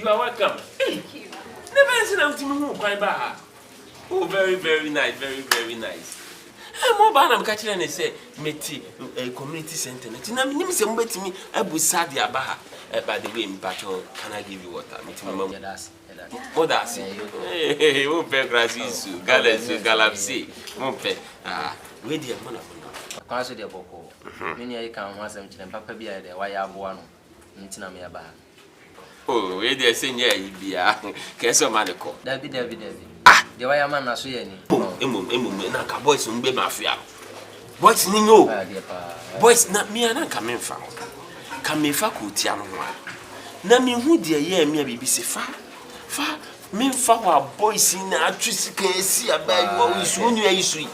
You are welcome. Thank you. Never seen them to me quite bad. Oh, very, very nice, very, very nice. I'm more bad. I'm catching and say, Meti, a community center. Now, me say, me, I will sad the abaha. By the way, Mpacho, can I give you water? Oh, that's it. Hey, who pay grasses, galaxy, won't pay. Where the money? Pass with your boko. Many I can once and Papa be there. Why I have one? Nitina me about. Oh, where they say, yeah, you be a case of Manico. Debbie. The way a man as we any. Naka boys won't be mafia. Boys, Nino. Boys, not me, and I'm coming from. Come me faculty. Na me hu de ye me BBC fa me fa wa boys na atwisi kan si abai wo isu nu ayisu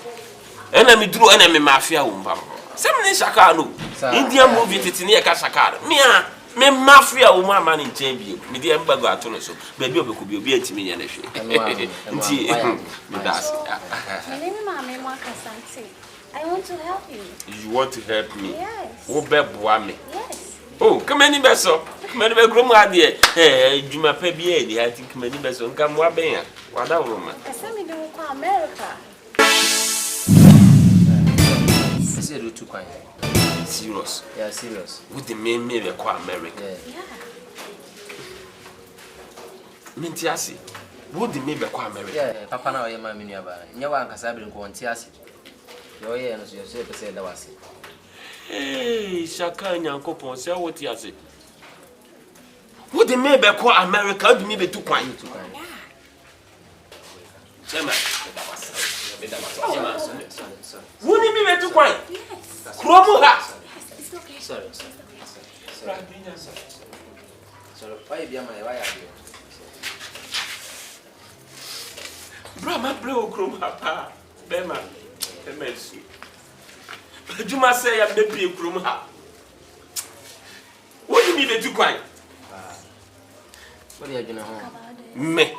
ena me duru ena me mafia wo mba sem ne shaka no Indian movie titini e ka shaka me mafia wo ma ma ne nchen bi me de mbago ato no so ba bi obeku bi obi antimi nya na hwe nti me das Name mama mo akasante. I want to help you. You want to help me? Yes. Wo be boa me? Yes. Oh, come any beso. Come any be groom adie. Juma pe bi e di. I think come any beso. Nka mo aben. Wada woman. Esa me do ko America. Say do too kind. Serious. Yeah, serious. With the main me be ko America. Yeah. Mintiasi. With the me be ko America. Yeah, papa na oye ma me nua ba. Nya wa nkasa bi nko ntiasi. Yo ye no so say pese da wase. Hey, Shaka Nyankopon, say what you say. What the me be ko America? What the me be too quiet? Yeah. Chema. What the me be too quiet? Yes. Kromo ha. It's okay. Sorry. Sorry. Why be my why are you? Brama blow kromo ha. Bema. Emesu. Juma say ya bepi krum ha. What do you mean too quiet? What are you doing home? Me.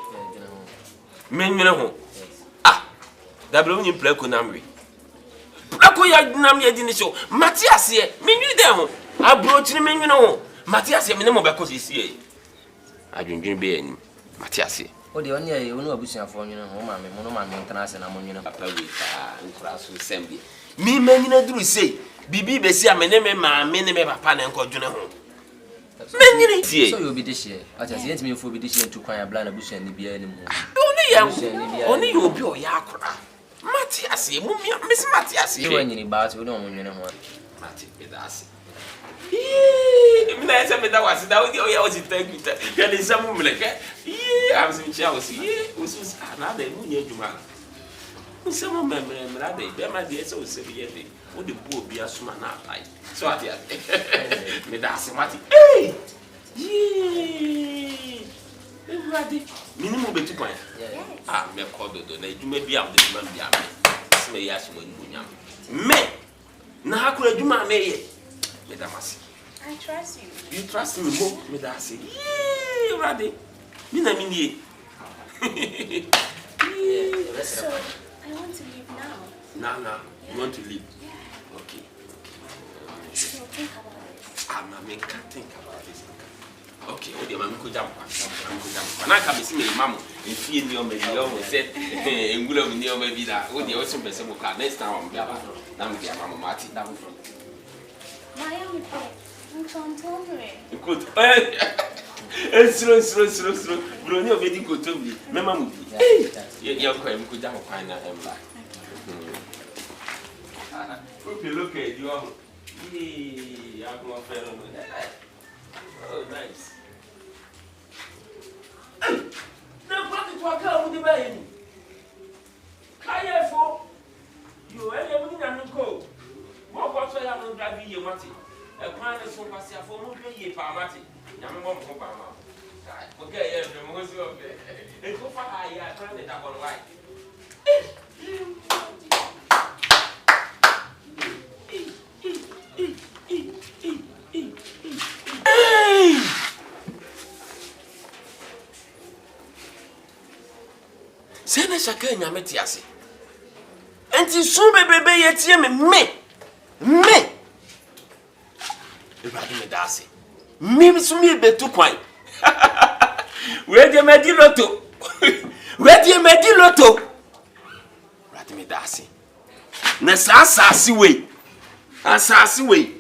Me nyina ho. Ah. Da blo nyi plako namwe. Plako ya nam ya dini so. Matias ye, me nyi de ho. Abroach ni me nyina ho. Matias ye me ne mo be ko sisi ye. Adwendwen be ani. Matias ye. O de oni ye onu abusuafo nyina ho ma me mo no ma me internase na mo nyina. Papa we ta nkura so sembi. Me manyina duru sei bibi besi amene me ma me ne me papa na nkodwene ho manyini tie so you be this year ati say ntimi fo be this year to kwan abla na busuan ni bia ni mu oni ye obi o ya akora Matias ye mu miss Matias ye wanyini ba ati o no mo nwene ho Mati pedasi me na ese me da wasi da o ya o si thank you ya ni samu mleke am sim chia o si usu na da mu nye juma Some member, they might be so severe. What the poor be a summer now, so I did. Me that's Mati. Hey! Yee! Ready? Minimum be 2 points. Ah, me call the donate. You may be out the man be a man. May ask when you me. Now, how could you man me? Medamasi. I trust you. You trust me more, me that's it. Yee! Ready? Mina mini. So, I want to leave now. Now, you want to leave? Yeah. Okay. So think about this. Mama can't think about this. Okay, what the man could jump. And I come see me, Mamma, if you knew me, you always said, and will have near maybe that. What the also be some car next time I'm Gaba. Now, Mamma Martin down from. Miami, I'm Tontombre. You could. Slow. Bruno already go to me. Mamma, you're going to jump fine and black. Look at you. Yeah, I'm not fair on that. Oh, nice. Now, what did you go with the baby? Careful. You ain't even going to go. What was I am not driving you, Matty? A man is so passive for moving ye, Parmati. I'm going to go. Okay, the most of it. It's so far high, I turned it up on white. Sene Shaka nyameti ase. Enti so bebebe yetie me. Everybody me da ase. Me so me betu kwan. Where do me di loto? Where do me di loto? Right me dasi. Na sa asase we. Asase we.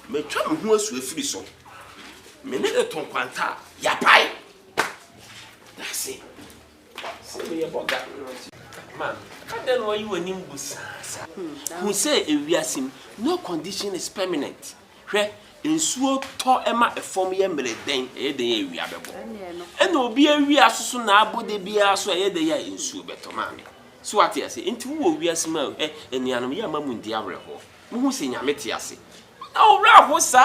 Me twa me ho asu afiri so. Me ne de ton kwanta ya pai. Dasi. Se me ye boga. Man, I don't know you any busasa. Who say a wiasim, no condition is permanent. Where in so to Emma a form yembre den, a day we are bebo. And no be a wiasu na body be so a day in so better mammy. So what I say, into who we are smell, and the animal mamun diablo. Who say Yametiasi? Oh, Raho, sir,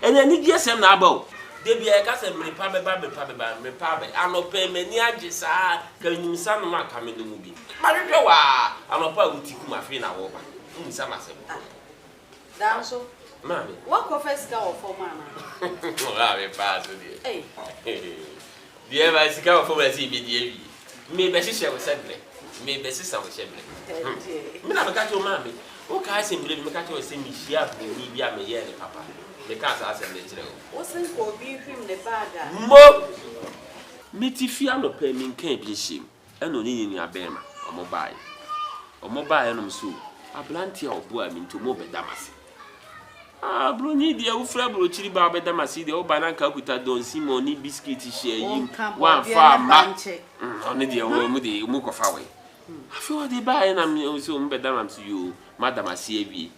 and then yes, I'm nabo. There be a cousin, me pabe, I'm not paying many ages, can you son not come in the movie? Marijoa, I'm a power with my friend. I walk. Some Down so, Mammy, what confess go for mamma? Well, I pass with you. The ever is go for a CBD. Maybe she was simply. Maybe sister was simply. Me, I'm a cat your mammy. Who can I simply make a choice in me? She has been me, I'm a year, papa. The cats are sending it. Wasn't for being him the bag. Mo Mitty Fiano pay me can't be shame. And only in your bema, or mobile. Or mobile and so. A blantia of boy mean to mobe damas. Ah, Bruni, the old frabble chili barber damasi, the old banana with a don Simoni biscuit share you. One far manche. Only the old moody mook of away. I feel they buy and I'm also bedam to you, Madame Asiavi.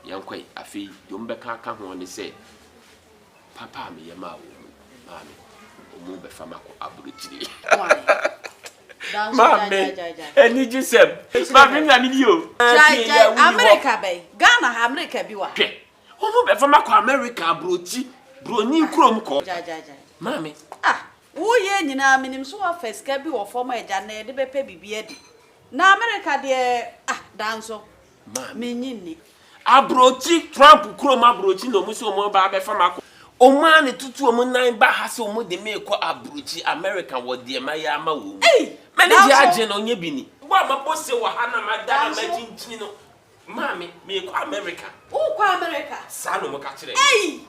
Young quay, I feel you come on and say, Papa, me, your mammy, move a famako abruti. Mammy, and did you say, Mammy, I mean you, America Bay, Ghana, America, be what? Oh, but from America, Bruti, Bruni Chrome call. Mammy, ah, who ye, I mean, him so first can be or former Janet, the baby beard. Now, America, dear, danso, Mammy. Abrochi Trump Chrome abrochi no muso mo ba be famako. O man tutu o mo nan ba ha se o mo de me ko abrochi America wo de ma ya ma wo. Hey, manage agye no nya bini. Bo ma bose wo ha na madam ma chinchin no. Mami, me ko America. Who ko America? Sa no mo ka kire. Hey!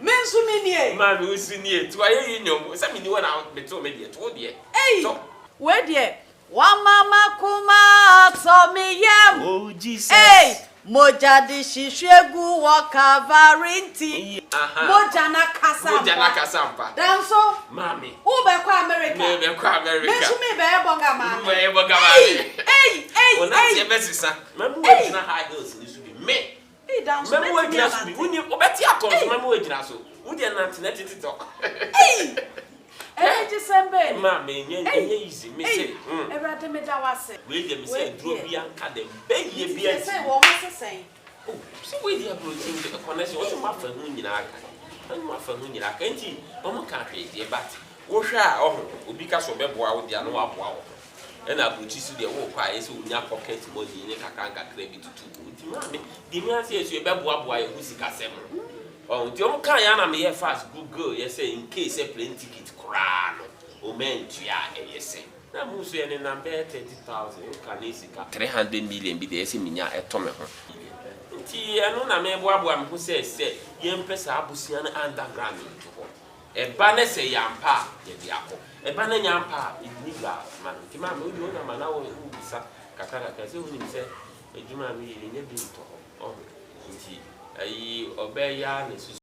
Men su me nie. Mami wo su nie. To aye nyom. Sa me ni wona me to me de to de. Hey! Where de? Wa mama kuma so me yam. Oh Jesus. Hey! Moja di shishwegu wa kavarinti. Moja na kasampa. Danso. Mami. Who be kwa America? Me be kwa America. Me su me be bonga mami. Me be bonga mami. Hey. Ona tie besisa. Mami we gina high hills ni su bi. Me. Hey, danso. Mami we gina su bi. Woni obeti akon mami we gina so. Wo de na tineti TikTok. Hey. Hey, December. Mami, nye easy. Me say. Everade me da wase. We dey me say dro bi anka dem. Be ye bi ati. Say wo ma say. Oh, so we dey approaching the connection. What ma fa hu nyina aka. Anu ma fa hu nyina aka nti o mo ka hwe dey but wo hwe a oho obi ka so be boa wo dia no wa boa wo. E na approach su dey wo kwa ese wo nya pocket money ni kaka nka credit tutu. Nti mami, di mi ase esu e be boa ye hu sika sem. Oh, nti o mo kan ya na me ye fast Google ye say in case a plane ticket no o men tua eyese na mu so ye ne na be 30,000 ka na sika 300 million bi de ese minya eto me ho nti eno na me boaboa me ho se ye mpesa abusia na underground nto ho e ba na se yampa ye de akọ e ba na nyampa ni bla man nti ma me odi ona ma na wo bisa kakara ka se hu ni se ejuma mi ye ne bi nto ho oh nti ayi obeya na